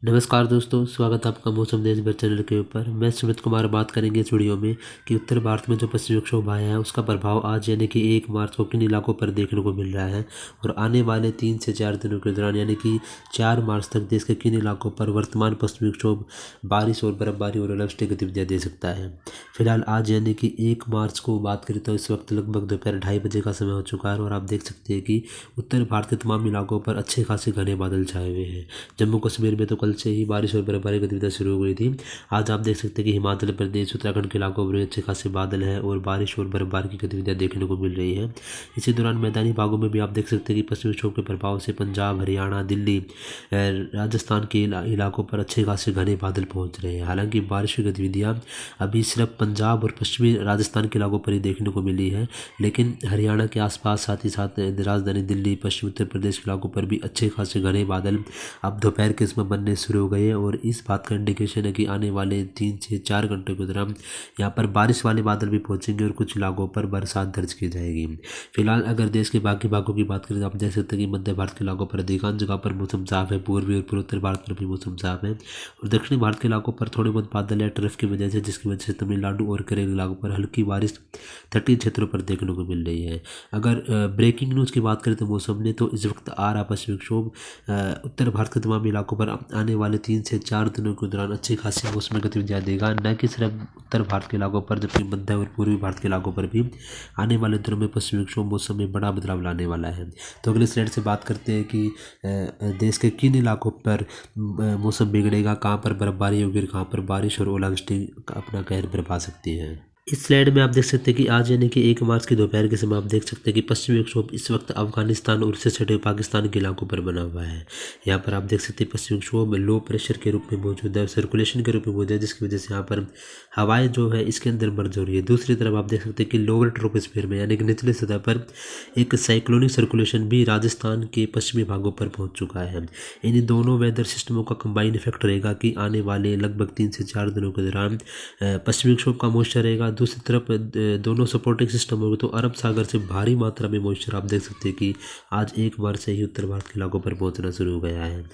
नमस्कार दोस्तों, स्वागत है आपका मौसम देश भर चैनल के ऊपर। मैं सुमित कुमार बात करेंगे इस वीडियो में कि उत्तर भारत में जो पश्चिमी विक्षोभ आया है उसका प्रभाव आज यानी कि 1 मार्च को किन इलाकों पर देखने को मिल रहा है और आने वाले 3 से 4 दिनों के दौरान यानी कि 4 मार्च तक देश के किन इलाकों पर वर्तमान पश्चिमी विक्षोभ बारिश और बर्फबारी और ओलावृष्टि गतिविधियाँ दे सकता है। फिलहाल आज यानी कि 1 मार्च को बात करें तो इस वक्त लगभग दोपहर 2:30 बजे का समय हो चुका है और आप देख सकते हैं कि उत्तर भारत के तमाम इलाकों पर अच्छे खासे घने बादल छाए हुए हैं। जम्मू कश्मीर में तो कल से ही बारिश और बर्फबारी गतिविधियाँ शुरू हो गई थी। आज आप देख सकते हैं कि हिमाचल प्रदेश उत्तराखंड के इलाकों में अच्छे खासे बादल हैं और बारिश और बर्फबारी की गतिविधियाँ देखने को मिल रही है। इसी दौरान मैदानी भागों में भी आप देख सकते हैं कि पश्चिमी विक्षोभ के प्रभाव से पंजाब, हरियाणा, दिल्ली, राजस्थान के इलाकों पर अच्छे खासे घने बादल पहुँच रहे हैं। हालांकि बारिश की गतिविधियाँ अभी सिर्फ पंजाब और पश्चिमी राजस्थान के इलाकों पर ही देखने को मिली है, लेकिन हरियाणा के आसपास साथ ही साथ राजधानी दिल्ली, पश्चिमी उत्तर प्रदेश के इलाकों पर भी अच्छे खासे घने बादल अब दोपहर के समय बनने शुरू हो गए हैं और इस बात का इंडिकेशन है कि आने वाले 3 से 4 घंटों के दौरान यहाँ पर बारिश वाले बादल भी पहुँचेंगे और कुछ इलाकों पर बरसात दर्ज की जाएगी। फिलहाल अगर देश के बाकी भागों की बात करें तो आप देख सकते हैं कि मध्य भारत के इलाकों पर अधिकांश जगह पर मौसम साफ है, पूर्वी और पूर्वोत्तर भारत पर भी मौसम साफ है और दक्षिणी भारत के इलाकों पर थोड़े बहुत बादल है ट्रफ की वजह से, जिसकी वजह से तमिलनाडु और केरल इलाकों पर हल्की बारिश तटीय क्षेत्रों पर देखने को मिल रही है। अगर ब्रेकिंग न्यूज़ की बात करें तो मौसम ने तो इस वक्त आ रहा पश्चिमी विक्षोभ उत्तर भारत के तमाम इलाकों पर आने वाले 3 से 4 दिनों के दौरान अच्छी खासी मौसमी गतिविधियाँ देगा, न कि सिर्फ उत्तर भारत के इलाकों पर जबकि मध्य और पूर्वी भारत के इलाकों पर भी आने वाले दिनों में पश्चिमी विक्षोभ मौसम में बड़ा बदलाव लाने वाला है। तो अगले स्लाइड से बात करते हैं कि देश के किन इलाकों पर मौसम बिगड़ेगा, कहाँ पर बर्फबारी होगी, कहाँ पर बारिश और ओलावृष्टि अपना कहर बरपा सकती है। इस स्लाइड में आप देख सकते हैं कि आज यानी कि 1 मार्च की दोपहर के समय आप देख सकते हैं कि पश्चिमी विक्षोभ इस वक्त अफगानिस्तान और उससे सटे पाकिस्तान के इलाकों पर बना हुआ है। यहाँ पर आप देख सकते हैं पश्चिमी विक्षोभ लो प्रेशर के रूप में मौजूद है, सर्कुलेशन के रूप में मौजूद है, जिसकी वजह से यहाँ पर हवाएं जो है इसके अंदर मर्ज हो रही है। दूसरी तरफ आप देख सकते हैं कि लोअर ट्रोपोस्फीयर में यानी कि निचली सतह पर एक साइक्लोनिक सर्कुलेशन भी राजस्थान के पश्चिमी भागों पर पहुँच चुका है। इन दोनों वेदर सिस्टमों का कंबाइन इफेक्ट रहेगा कि आने वाले लगभग 3 से 4 दिनों के दौरान पश्चिमी विक्षोभ का मॉइस्चर रहेगा। दूसरी तरफ दोनों सपोर्टिंग सिस्टम होंगे तो अरब सागर से भारी मात्रा में मॉइस्चर आप देख सकते हैं कि आज 1 मार्च से ही उत्तर भारत के इलाकों पर पहुंचना शुरू हो गया है।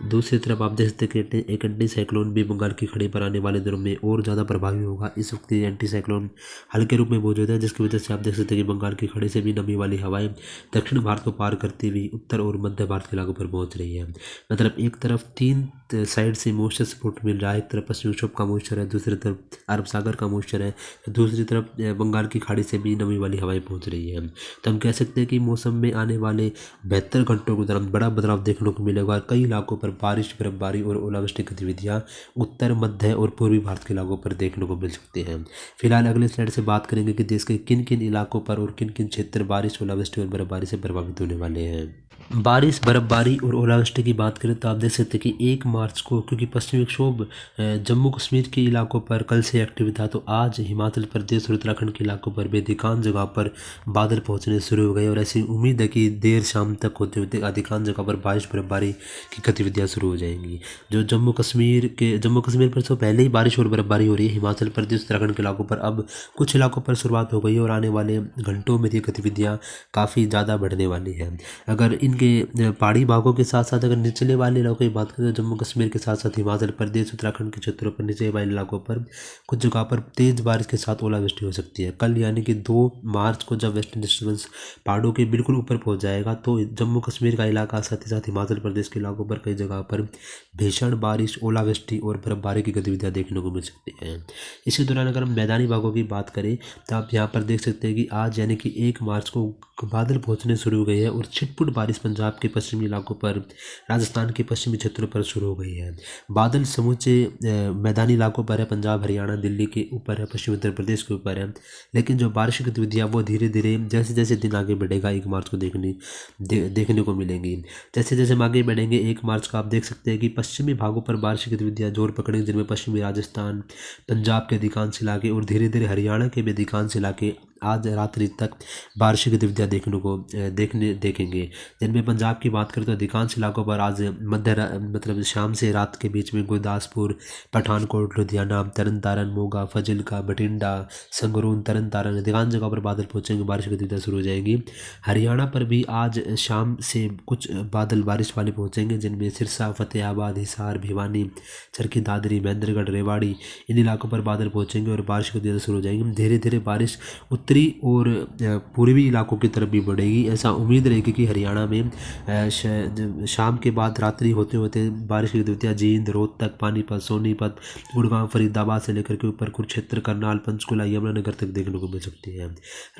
दूसरी तरफ आप देख सकते हैं कि एक एंटी साइक्लोन भी बंगाल की खाड़ी पर आने वाले दिनों में और ज़्यादा प्रभावी होगा। इस वक्त ये एंटी साइक्लोन हल्के रूप में मौजूद है, जिसकी वजह से आप देख सकते हैं कि बंगाल की खाड़ी से भी नमी वाली हवाएं दक्षिण भारत को पार करती हुई उत्तर और मध्य भारत के इलाकों पर पहुंच रही है। मतलब एक तरफ 3 साइड से मॉइस्चर सपोर्ट मिल रहा है, एक तरफ पश्चिमी विक्षोभ का मॉइस्चर है, दूसरी तरफ अरब सागर का मॉइस्चर है, दूसरी तरफ बंगाल की खाड़ी से भी नमी वाली हवाएं पहुँच रही है। तो हम कह सकते हैं कि मौसम में आने वाले 72 घंटों के दौरान बड़ा बदलाव देखने को मिलेगा। कई इलाकों पर बारिश, बर्फबारी और ओलावृष्टि गतिविधियाँ उत्तर, मध्य और पूर्वी भारत के इलाकों पर देखने को मिल सकती हैं। फिलहाल अगले स्लाइड से बात करेंगे कि देश के किन किन इलाकों पर और किन किन क्षेत्र बारिश, ओलावृष्टि और बर्फबारी से प्रभावित होने वाले हैं। बारिश, बर्फबारी और ओलावृष्टि की बात करें तो आप देख सकते हैं कि 1 मार्च को क्योंकि पश्चिमी विक्षोभ जम्मू कश्मीर के इलाकों पर कल से एक्टिव था, तो आज हिमाचल प्रदेश और उत्तराखंड के इलाकों पर भी अधिकांश जगह पर बादल पहुंचने शुरू हो गए और ऐसी उम्मीद है कि देर शाम तक होते होते अधिकांश जगह पर बारिश, बर्फबारी की गतिविधियाँ शुरू हो जाएंगी। जो जम्मू कश्मीर पर तो पहले ही बारिश और बर्फबारी हो रही है, हिमाचल प्रदेश, उत्तराखंड के इलाकों पर अब कुछ इलाकों पर शुरुआत हो गई है और आने वाले घंटों में ये गतिविधियाँ काफ़ी ज़्यादा बढ़ने वाली हैं। अगर इनके पहाड़ी भागों के साथ साथ अगर निचले वाले इलाकों की बात करें तो जम्मू कश्मीर के साथ साथ हिमाचल प्रदेश, उत्तराखंड के क्षेत्रों पर निचले वाले इलाकों पर कुछ जगह पर तेज़ बारिश के साथ ओलावृष्टि हो सकती है। कल यानी कि 2 मार्च को जब वेस्टर्न डिस्टर्बेंस पहाड़ों के बिल्कुल ऊपर पहुंच जाएगा तो जम्मू कश्मीर का इलाका साथ ही साथ हिमाचल प्रदेश के इलाकों पर कई जगह पर भीषण बारिश, ओलावृष्टि और बर्फबारी की गतिविधियाँ देखने को मिल सकती हैं। इसी दौरान अगर हम मैदानी भागों की बात करें तो आप यहाँ पर देख सकते हैं कि आज यानी कि 1 मार्च को बादल पहुँचने शुरू हो गए हैं और छिटपुट बारिश पंजाब के पश्चिमी इलाकों पर, राजस्थान के पश्चिमी क्षेत्रों पर शुरू हो गई है। बादल समूचे मैदानी इलाकों पर है, पंजाब, हरियाणा, दिल्ली के ऊपर है, पश्चिमी उत्तर प्रदेश के ऊपर है, लेकिन जो बारिश की गतिविधियाँ वो धीरे धीरे जैसे जैसे दिन आगे बढ़ेगा 1 मार्च को देखने को मिलेंगी। जैसे जैसे हम आगे बढ़ेंगे 1 मार्च को आप देख सकते हैं कि पश्चिमी भागों पर बारिश की गतिविधियाँ जोर पकड़ेंगी, जिनमें पश्चिमी राजस्थान, पंजाब के अधिकांश इलाके और धीरे धीरे हरियाणा के भी अधिकांश इलाके आज रात्रि तक बारिश की गतिविधियाँ देखेंगे। जिनमें पंजाब की बात करें तो अधिकांश इलाकों पर आज मतलब शाम से रात के बीच में गुरदासपुर, पठानकोट, लुधियाना, तरन तारण, मोगा, फजिल्का, बठिंडा, संगरूर, तरन तारण अधिकांश जगह पर बादल पहुंचेंगे, बारिश की गतिविधियाँ शुरू हो जाएगी। हरियाणा पर भी आज शाम से कुछ बादल बारिश वाले पहुंचेंगे, जिनमें सिरसा, फतेहाबाद, हिसार, भिवानी, चरखी दादरी, महेंद्रगढ़, रेवाड़ी इन इलाकों पर बादल पहुंचेंगे और बारिश की गतिविधियाँ शुरू हो जाएंगी। धीरे धीरे बारिश उत्तरी और पूर्वी इलाकों की तरफ भी बढ़ेगी। ऐसा उम्मीद रहेगी कि हरियाणा में शाम के बाद रात्रि होते होते बारिश की गतिविधियाँ जींद, रोहतक, पानीपत, सोनीपत, गुड़गांव, फरीदाबाद से लेकर के ऊपर कुरुक्षेत्र, करनाल, पंचकुला, यमुनानगर तक देखने को मिल सकती है।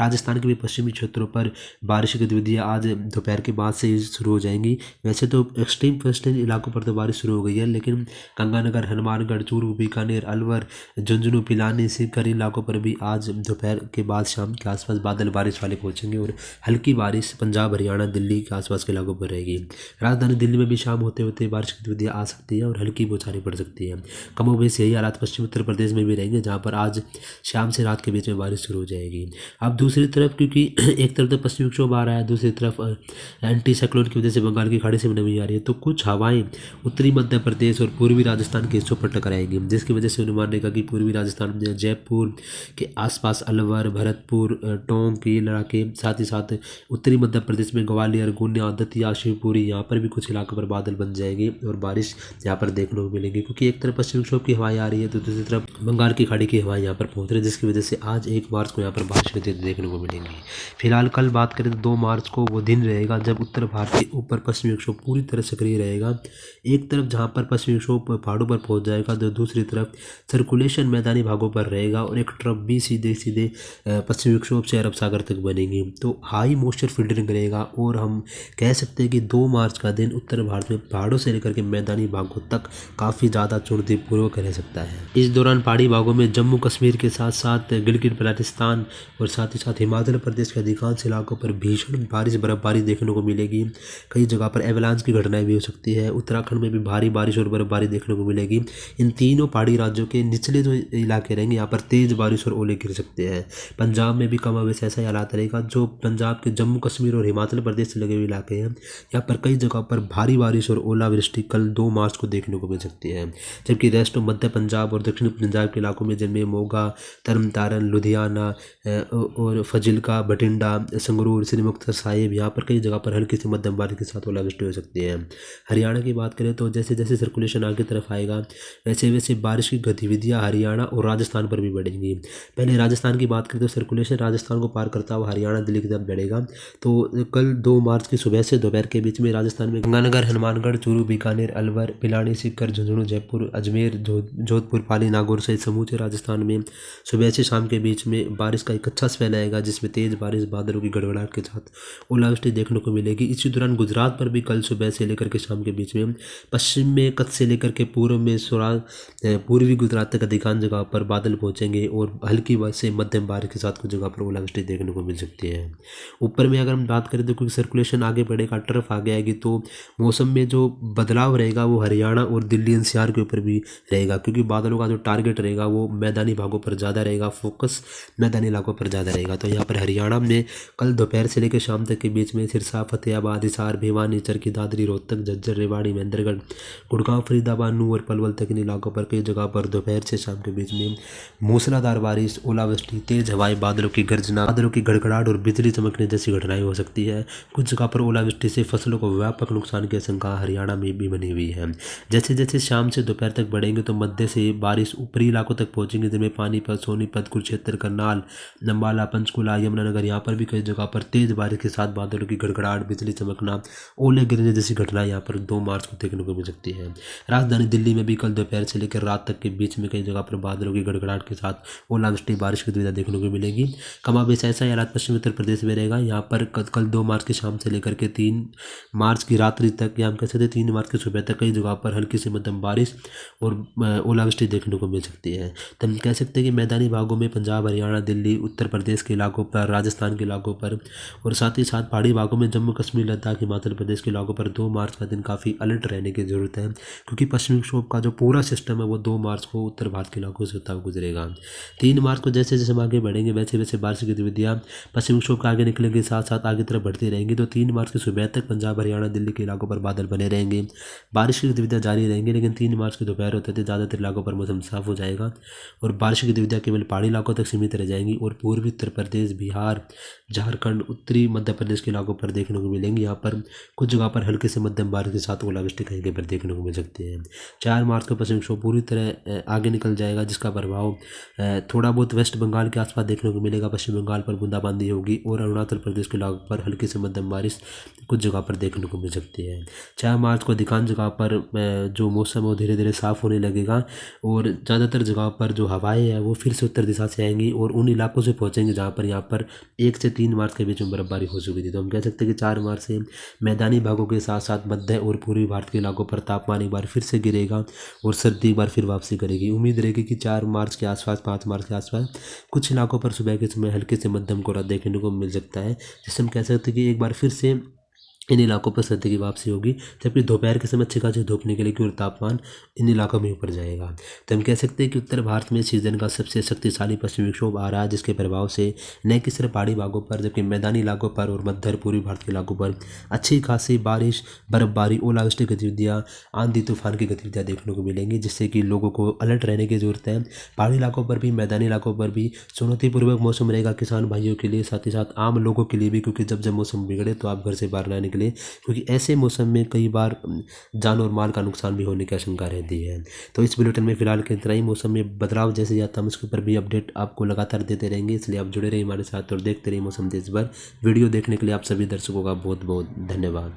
राजस्थान के भी पश्चिमी क्षेत्रों पर बारिश की गतिविधियाँ आज दोपहर के बाद से ही शुरू हो जाएंगी। वैसे तो एक्सट्रीम वेस्टर्न इलाकों पर तो बारिश शुरू हो गई है, लेकिन गंगानगर, हनुमानगढ़, चूरू, बीकानेर, अलवर, झुंझुनू, पिलानी, सीकर इलाकों पर भी आज दोपहर के बाद शाम के आसपास बादल बारिश वाले पहुंचेंगे और हल्की बारिश पंजाब, हरियाणा, दिल्ली के आसपास के इलाकों पर रहेगी। राजधानी दिल्ली में भी शाम होते होते बारिश की गतिविधियाँ आ सकती है और हल्की बौछारें पड़ सकती है। कमोबेश यही हालात पश्चिमी उत्तर प्रदेश में भी रहेंगे, जहाँ पर आज शाम से रात के बीच में बारिश शुरू हो जाएगी। अब दूसरी तरफ, क्योंकि एक तरफ तो पश्चिमी विक्षोभ आ रहा है, दूसरी तरफ एंटी साइक्लोन की वजह से बंगाल की खाड़ी से नमी आ रही है, तो कुछ हवाएं उत्तरी मध्य प्रदेश और पूर्वी राजस्थान के हिस्सों पर टकराएंगी, जिसकी वजह से अनुमान रहेगा कि पूर्वी राजस्थान में जयपुर के आसपास अलवर, भरतपुर, टोंक के इलाके, साथ ही साथ उत्तरी मध्य प्रदेश में ग्वालियर, गुना, दतिया, शिवपुरी यहाँ पर भी कुछ इलाकों पर बादल बन जाएंगे और बारिश यहाँ पर देखने को मिलेगी। क्योंकि एक तरफ पश्चिमी विक्षोभ की हवाएं आ रही है तो दूसरी तरफ बंगाल की खाड़ी की हवाएं यहाँ पर पहुँच रही है, जिसकी वजह से आज 1 मार्च को यहाँ पर बारिश होती देखने को मिलेंगी। फिलहाल कल बात करें तो 2 मार्च को वो दिन रहेगा जब उत्तर भारत के ऊपर पश्चिमी विक्षोभ पूरी तरह सक्रिय रहेगा। एक तरफ जहाँ पर पश्चिमी विक्षोभ पहाड़ों पर पहुँच जाएगा तो दूसरी तरफ सर्कुलेशन मैदानी भागों पर रहेगा और एक ट्रफ भी सीधे सीधे पश्चिमी विक्षोभ से अरब सागर तक बनेगी, तो हाई मॉइस्चर फिल्टरिंग रहेगा और हम कह सकते हैं कि 2 मार्च का दिन उत्तर भारत में पहाड़ों से लेकर के मैदानी भागों तक काफ़ी ज़्यादा चुनौतीपूर्वक रह सकता है। इस दौरान पहाड़ी भागों में जम्मू कश्मीर के साथ साथ गिलगित बल्तिस्तान और साथ ही साथ हिमाचल प्रदेश के अधिकांश इलाकों पर भीषण बारिश, बर्फबारी देखने को मिलेगी। कई जगह पर एवलांच की घटनाएं भी हो सकती है। उत्तराखंड में भी भारी बारिश और बर्फबारी देखने को मिलेगी। इन तीनों पहाड़ी राज्यों के निचले जो इलाके रहेंगे यहाँ पर तेज बारिश और ओले गिर सकते हैं। पंजाब में भी कमावेश ऐसा ही हालात रहेगा। जो पंजाब के जम्मू कश्मीर और हिमाचल प्रदेश से लगे हुए इलाके हैं यहाँ पर कई जगह पर भारी बारिश और ओलावृष्टि कल 2 मार्च को देखने को मिल सकती है। जबकि रेस्ट ऑफ मध्य पंजाब और दक्षिण पंजाब के इलाकों में जिनमें मोगा, तरन तारण, लुधियाना और फजिल्का, बठिंडा, संगरूर, श्री मुक्तसर साहिब यहाँ पर कई जगह पर हल्की से मध्यम बारिश के साथ ओलावृष्टि हो सकती है। हरियाणा की बात करें तो जैसे जैसे सर्कुलेशन आगे तरफ आएगा वैसे वैसे बारिश की गतिविधियाँ हरियाणा और राजस्थान पर भी बढ़ेंगी। पहले राजस्थान की बात करें तो सर्कुलेशन राजस्थान को पार करता हुआ हरियाणा, दिल्ली की तरफ बढ़ेगा। तो कल 2 मार्च की सुबह से दोपहर के बीच में राजस्थान में गंगानगर, हनुमानगढ़, चूरू, बीकानेर, अलवर, पिलानी, सीकर, झुंझुनू, जयपुर, अजमेर, जोधपुर, पाली, नागौर सहित समूचे राजस्थान में सुबह से शाम के बीच में बारिश का एक अच्छा स्पेल आएगा, जिसमें तेज बारिश, बादलों की गड़गड़ाहट के साथ ओलावृष्टि देखने को मिलेगी। इसी दौरान गुजरात पर भी कल सुबह से लेकर के शाम के बीच में पश्चिम में कच्छ से लेकर के पूर्व में पूर्वी गुजरात तक अधिकांश जगह पर बादल पहुंचेंगे और हल्की से मध्यम बारिश के साथ कुछ जगह पर ओलावृष्टि देखने को मिल सकती है। ऊपर में अगर हम बात करें तो क्योंकि सर्कुलेशन आगे बढ़ेगा, ट्रफ आगे आएगी, तो मौसम में जो बदलाव रहेगा वो हरियाणा और दिल्ली एनसीआर के ऊपर भी रहेगा, क्योंकि बादलों का जो टारगेट रहेगा वो मैदानी भागों पर ज़्यादा रहेगा, फोकस मैदानी इलाकों पर ज़्यादा रहेगा। तो यहाँ पर हरियाणा में कल दोपहर से लेकर शाम तक के बीच में सिरसा, फतेहाबाद, हिसार, भिवानी, चरखी दादरी, रोहतक, झज्जर, रेवाड़ी, महेंद्रगढ़, गुड़गांव, फरीदाबाद, नूंह और पलवल तक इन इलाकों पर कई जगह पर दोपहर से शाम के बीच में मूसलाधार बारिश, ओलावृष्टि, तेज हवाएं, बादलों की गर्जना, बादलों की गड़गड़ाहट और बिजली चमकने जैसी घटनाएं हो सकती है। कुछ जगह पर ओलावृष्टि से फसलों को व्यापक नुकसान की आशंका हरियाणा में भी बनी हुई है। जैसे जैसे शाम से दोपहर तक बढ़ेंगे तो मध्य से बारिश ऊपरी इलाकों तक पहुंचेंगे, जिनमें पानीपत, सोनीपत, कुरुक्षेत्र, करनाल, नंबाला, पंचकुला, यमुनानगर यहाँ पर भी कई जगह पर तेज बारिश के साथ बादलों की गड़गड़ाहट, बिजली चमकना, ओले गिरने जैसी घटनाएं यहाँ पर 2 मार्च को देखने को मिल सकती है। राजधानी दिल्ली में भी कल दोपहर से लेकर रात तक के बीच में कई जगह पर बादलों की गड़गड़ाहट के साथ ओलावृष्टि, बारिश की दुविधा देखने को मिलेगी। कमाबेश ऐसा ही हालात पश्चिमी उत्तर प्रदेश में रहेगा। यहाँ पर कल 2 मार्च की शाम से लेकर के 3 मार्च की रात्रि तक, या हम कह सकते हैं 3 मार्च की सुबह तक कई जगह पर हल्की से मध्यम बारिश और ओलावृष्टि देखने को मिल सकती है। तो हम कह सकते हैं कि मैदानी भागों में पंजाब, हरियाणा, दिल्ली, उत्तर प्रदेश के इलाकों पर, राजस्थान के इलाकों पर और साथ ही साथ पहाड़ी भागों में जम्मू कश्मीर, लद्दाख, हिमाचल प्रदेश के इलाकों पर 2 मार्च का दिन काफ़ी अलर्ट रहने की जरूरत है, क्योंकि पश्चिमी विक्षोभ का जो पूरा सिस्टम है वो 2 मार्च को उत्तर भारत के इलाकों से होता हुआ गुजरेगा। 3 मार्च को जैसे जैसे हम आगे बढ़ेंगे वैसे वैसे वैसे बारिश की गतिविधियाँ पश्चिमी विक्षोभ के आगे निकलने के साथ साथ आगे तरफ बढ़ती रहेंगी। तो 3 मार्च की सुबह तक पंजाब, हरियाणा, दिल्ली के इलाकों पर बादल बने रहेंगे। बारिश की गतिविधियाँ जारी रहेंगी, लेकिन 3 मार्च की दोपहर होते थे ज़्यादातर इलाकों पर मौसम साफ हो जाएगा और बारिश की गतिविधियाँ केवल पहाड़ी इलाकों तक सीमित रह जाएंगी और पूर्वी उत्तर प्रदेश, बिहार, झारखंड, उत्तरी मध्य प्रदेश के इलाकों पर देखने को मिलेंगी। यहाँ पर कुछ जगह पर हल्के से मध्यम बारिश के साथ ओलावृष्टि कहीं कहीं पर देखने को मिल सकती है। 4 मार्च को पश्चिमी विक्षोभ पूरी तरह आगे निकल जाएगा, जिसका प्रभाव थोड़ा बहुत वेस्ट बंगाल के आसपास देखने को मिलेगा। पश्चिम बंगाल पर बूंदाबांदी होगी और अरुणाचल प्रदेश के इलाकों पर हल्की से मध्यम बारिश कुछ जगह पर देखने को मिल सकती है। 4 मार्च को अधिकांश जगह पर जो मौसम है वो धीरे धीरे साफ होने लगेगा और ज़्यादातर जगह पर जो हवाएं हैं वो फिर से उत्तर दिशा से आएंगी और उन इलाकों से पहुंचेंगी जहाँ पर यहाँ पर 1 से 3 मार्च के बीच में बर्फबारी हो चुकी थी। तो हम कह सकते हैं कि 4 मार्च से मैदानी भागों के साथ साथ मध्य और पूर्वी भारत के इलाकों पर तापमान एक बार फिर से गिरेगा और सर्दी एक बार फिर वापसी करेगी। उम्मीद रहेगी कि 4 मार्च के आसपास, 5 मार्च के आसपास कुछ इलाकों पर सुबह के समय हल्के से मध्यम कोहरा देखने को मिल सकता है, जिससे हम कह सकते हैं कि एक बार फिर से इन इलाकों पर सर्दी की वापसी होगी, जबकि दोपहर के समय अच्छी खासी धूप निकलेगी और तापमान इन इलाकों में ऊपर जाएगा। तो हम कह सकते हैं कि उत्तर भारत में सीजन का सबसे शक्तिशाली पश्चिमी विक्षोभ आ रहा है, जिसके प्रभाव से न कि सिर्फ पहाड़ी भागों पर जबकि मैदानी इलाकों पर और मध्य पूर्वी भारत के इलाकों पर अच्छी खासी बारिश, बर्फबारी, ओलावृष्टि गतिविधियाँ, आंधी तूफान की गतिविधियाँ देखने को मिलेंगी, जिससे कि लोगों को अलर्ट रहने की जरूरत है। पहाड़ी इलाकों पर भी, मैदानी इलाकों पर भी चुनौतीपूर्वक मौसम रहेगा किसान भाइयों के लिए, साथ ही साथ आम लोगों के लिए भी, क्योंकि जब मौसम बिगड़े तो आप घर से बाहर ना निकले, क्योंकि ऐसे मौसम में कई बार जान और माल का नुकसान भी होने की आशंका रहती है। तो इस बुलेटिन में फिलहाल के इतना ही। मौसम में बदलाव जैसे आता हम उसके ऊपर भी अपडेट आपको लगातार देते रहेंगे, इसलिए आप जुड़े रहिए हमारे साथ और देखते रहिए मौसम देश भर। वीडियो देखने के लिए आप सभी दर्शकों का बहुत बहुत धन्यवाद।